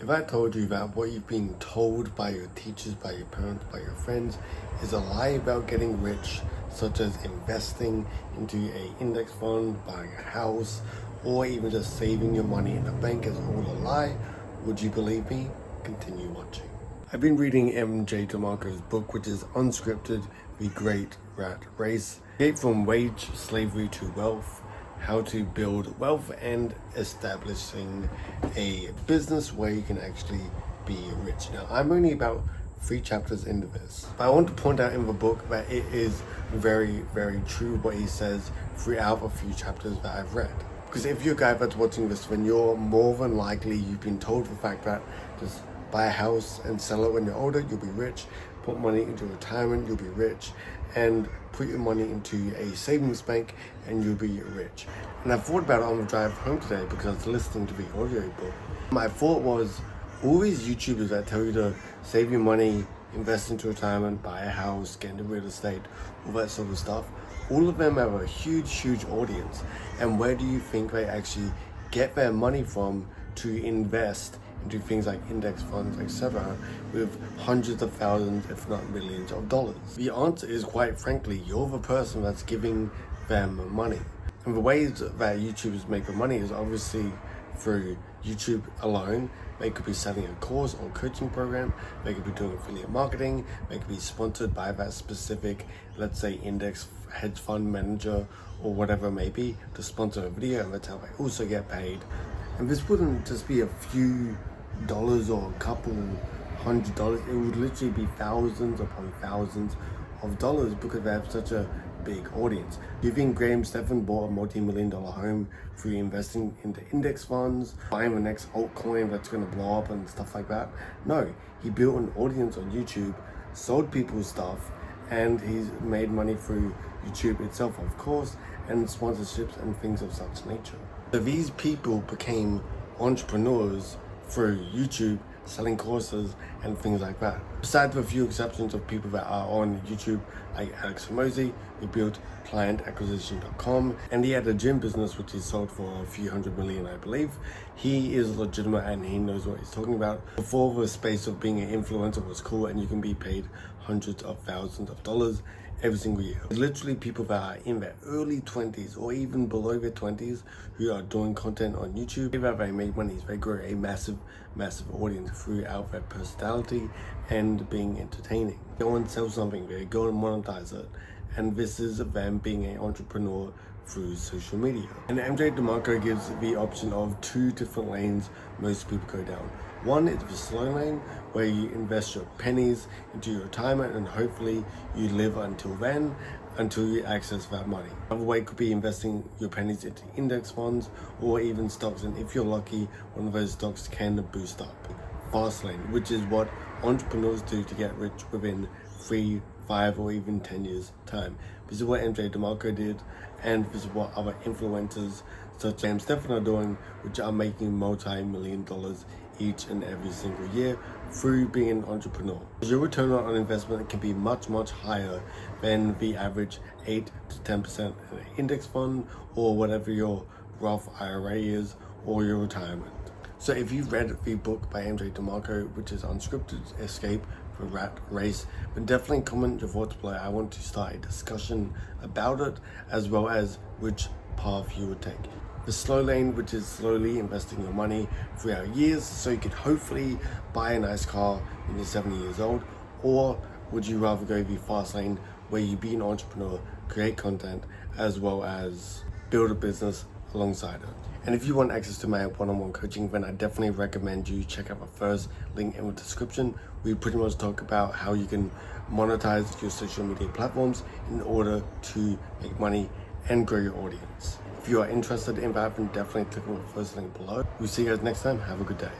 If I told you that what you've been told by your teachers, by your parents, by your friends is a lie about getting rich, such as investing into an index fund, buying a house, or even just saving your money in the bank is all a lie, would you believe me? Continue watching. I've been reading MJ DeMarco's book, which is Unscripted, The Great Rat Race. Escape from Wage Slavery to Wealth, How to Build Wealth and Establishing a Business where you can actually be rich. Now, I'm only about 3 chapters into this, but I want to point out in the book that it is very, very true what he says throughout a few chapters that I've read. Because if you're a guy that's watching this, then you're more than likely, you've been told the fact that just buy a house and sell it when you're older, you'll be rich. Put money into retirement, you'll be rich. And put your money into a savings bank and you'll be rich. And I thought about it on the drive home today because I was listening to the audiobook. My thought was, all these YouTubers that tell you to save your money, invest into retirement, buy a house, get into real estate, all that sort of stuff, all of them have a huge audience. And where do you think they actually get their money from to invest into things like index funds, etc., with hundreds of thousands, if not millions of dollars? The answer is, quite frankly, you're the person that's giving them money. And the ways that YouTubers make the money is obviously through YouTube alone. They could be selling a course or coaching program, they could be doing affiliate marketing, they could be sponsored by that specific, let's say, index hedge fund manager or whatever it may be to sponsor a video, and that's how they also get paid. And this wouldn't just be a few dollars or a couple $100, it would literally be thousands upon thousands of dollars because they have such a big audience. Do you think Graham Stephan bought a multi-million-dollar home through investing into index funds, buying the next altcoin that's going to blow up and stuff like that? No, he built an audience on YouTube, sold people stuff, and he's made money through YouTube itself, of course, and sponsorships and things of such nature. So these people became entrepreneurs through YouTube, selling courses and things like that. Besides a few exceptions of people that are on YouTube, like Alex Hormozi, who built clientacquisition.com, and he had a gym business which he sold for a few $100 million, I believe. He is legitimate and he knows what he's talking about. Before the space of being an influencer was cool and you can be paid hundreds of thousands of dollars every single year. Literally people that are in their early 20s or even below their 20s who are doing content on YouTube, they make money, they grow a massive audience throughout their personality and being entertaining. Go and sell something, they go and monetize it, and this is them being an entrepreneur through social media. And MJ DeMarco gives the option of 2 different lanes most people go down. One is the slow lane, where you invest your pennies into your retirement and hopefully you live until then, until you access that money. Another way could be investing your pennies into index funds or even stocks, and if you're lucky, one of those stocks can boost up. Fast lane, which is what entrepreneurs do to get rich within 3, 5 or even 10 years time. This is what MJ DeMarco did, and this is what other influencers such as Graham Stephan are doing, which are making multi-million dollars each and every single year through being an entrepreneur. Your return on investment can be much higher than the average 8 to 10% in an index fund or whatever your Roth IRA is or your retirement. So if you've read the book by MJ DeMarco, which is Unscripted, Escape the Rat Race, then definitely comment your thoughts below. I want to start a discussion about it, as well as which path you would take. The slow lane, which is slowly investing your money throughout years so you could hopefully buy a nice car when you're 70 years old, or would you rather go the fast lane where you be an entrepreneur, create content, as well as build a business alongside it? And if you want access to my one-on-one coaching, then I definitely recommend you check out my first link in the description. We pretty much talk about how you can monetize your social media platforms in order to make money and grow your audience. If you are interested in that, then definitely click on the first link below. We'll see you guys next time. Have a good day.